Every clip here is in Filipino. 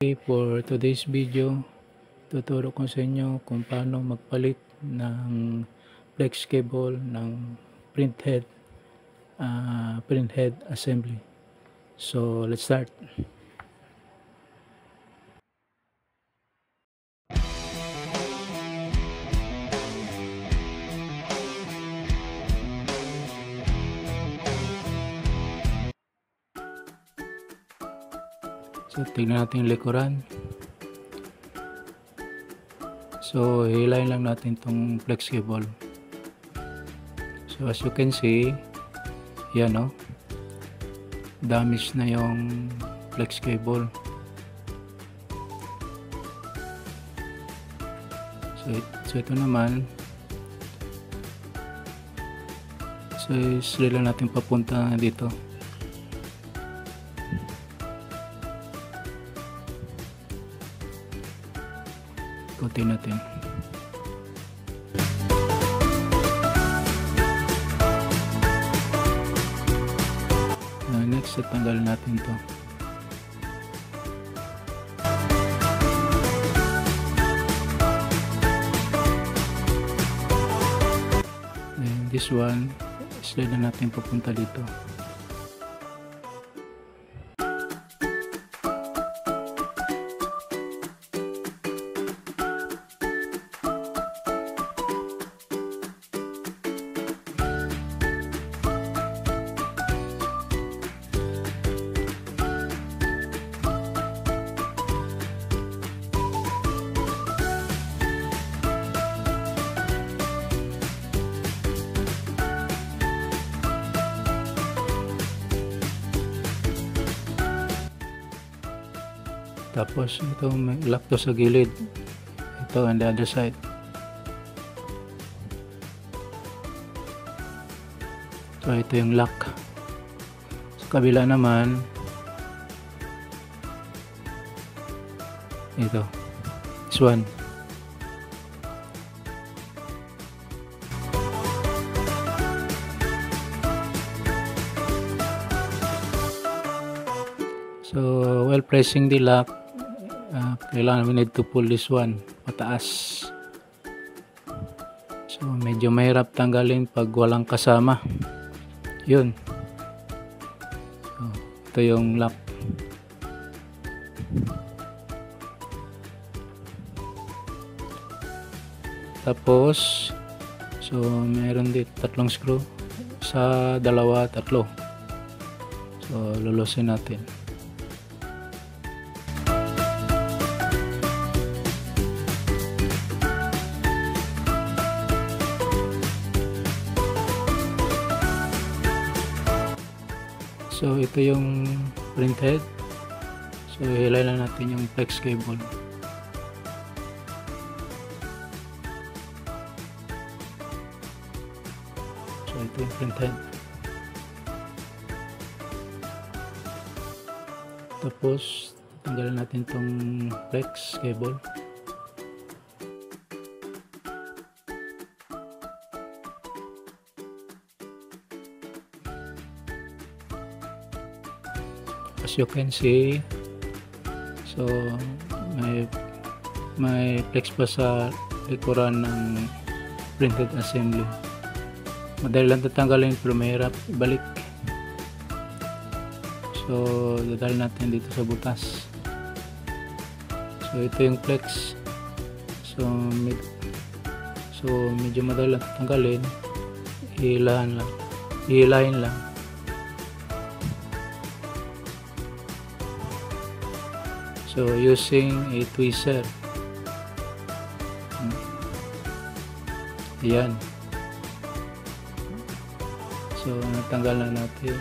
For today's video, tuturo ko sa inyo kung paano magpalit ng flex cable ng printhead assembly. So let's start. So tignan natin yung likuran. So hilahin lang natin tong flex cable. So as you can see, yan o, damage na yung flex cable. So ito naman, so slide lang natin papunta dito. Ikutin natin. Next, tanggalin natin to. And this one, slide na natin papunta dito. Tapos ito may lock to sa gilid. Ito on the other side. So ito yung lock. Sa kabila naman, ito. This one. So while pressing the lock, kailangan we need to pull this one pataas. So medyo mahirap tanggalin pag walang kasama. Yun. So, ito yung lock. Tapos so meron dito tatlong screw, sa dalawa, tatlo. So lulusin natin. So ito yung printhead. So hilay lang natin yung flex cable. So ito yung printhead. Tapos tanggalin natin tong flex cable. As you can see, so may flex pa sa likuran ng printed assembly. Madali lang tatanggalin pero mahirap ibalik. So dadalhin natin dito sa butas. So ito yung flex. So medyo madali lang tatanggalin. Hihilahin lang. So using a tweezer. Ayan. So natanggal na natin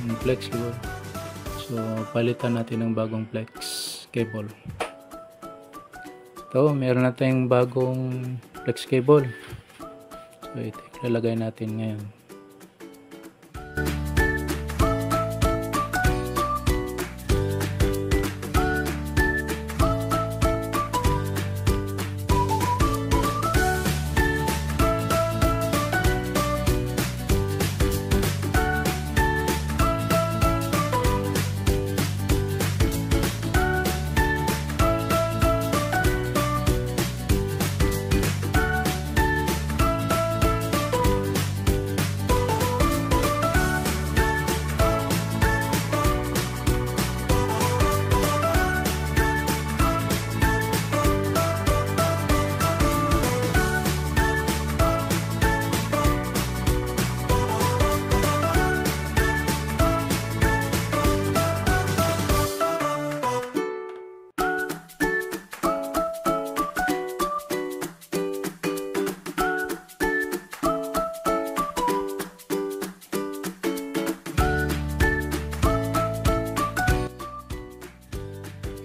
yung flex cable. So palitan natin ng bagong flex cable. Ito, meron na tayong bagong flex cable. So ito ilalagay natin ngayon.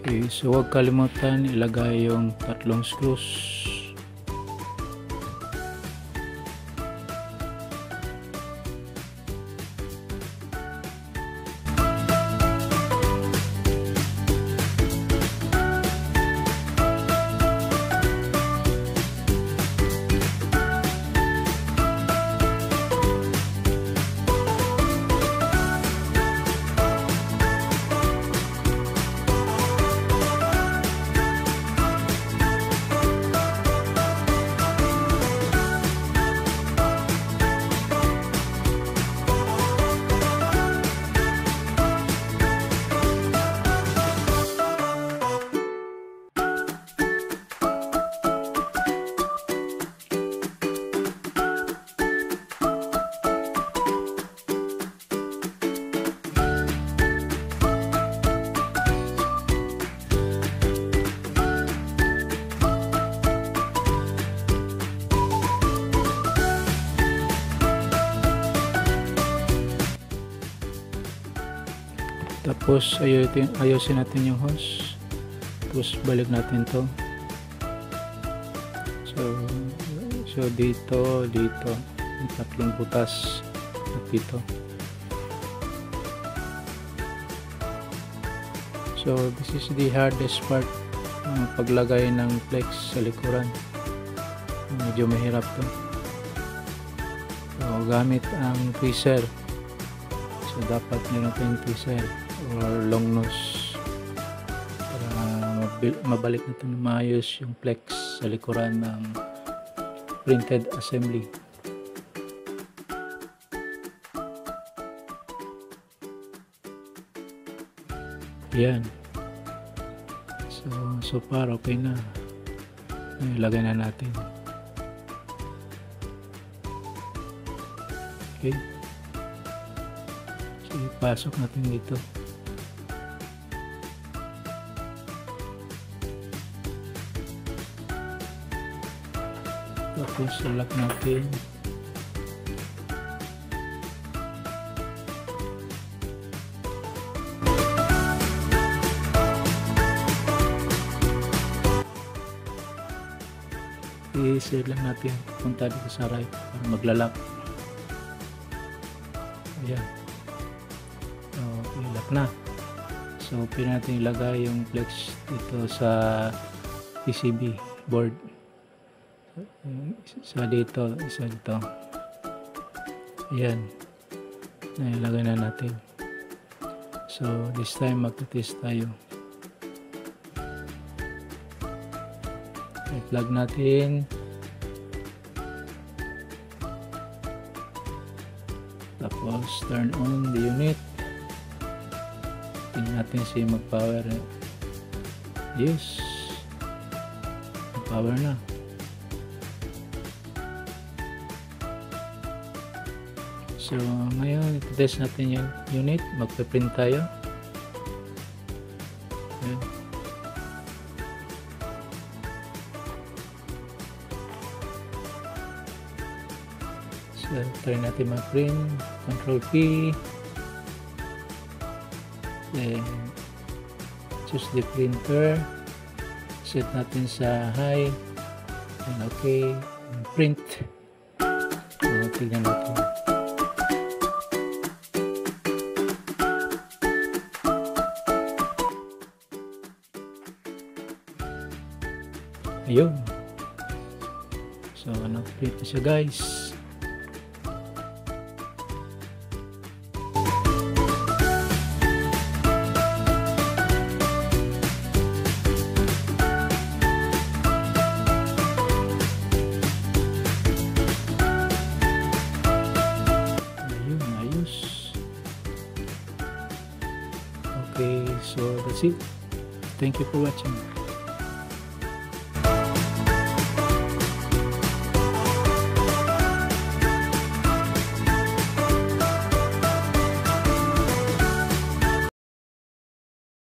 Okay, so huwag kalimutan ilagay yung 3 screws. Tapos ayusin natin yung hose. Tapos balik natin to. So dito yung 3 butas at dito. So this is the hardest part, paglagay ng flex sa likuran. Medyo mahirap to. So gamit ang tweezer. So dapat meron tayong tweezer or long nose para mabalik natin na maayos yung flex sa likuran ng printed assembly. Yan. So far okay na. Ilagay na natin. Okay. So ipasok natin dito. Tapos lock natin. I-set lang natin punta dito sa right para maglalak. Ayan. So i-lock na. So pwede natin ilagay yung flex dito sa PCB board. Isa dito. Ayan. Nailagay na natin. So this time magte-test tayo. I-plug natin. Tapos turn on the unit. Tingnan natin siya mag-power. Yes. Mag-power na. So ngayon i-test natin yung unit. Magpe-print tayo. Ayan. So try natin mag-print. Control P. Then choose the printer. Set natin sa high. And okay. Print. So tignan natin. Ayun. So print na siya guys. Okay, so that's it. Thank you for watching.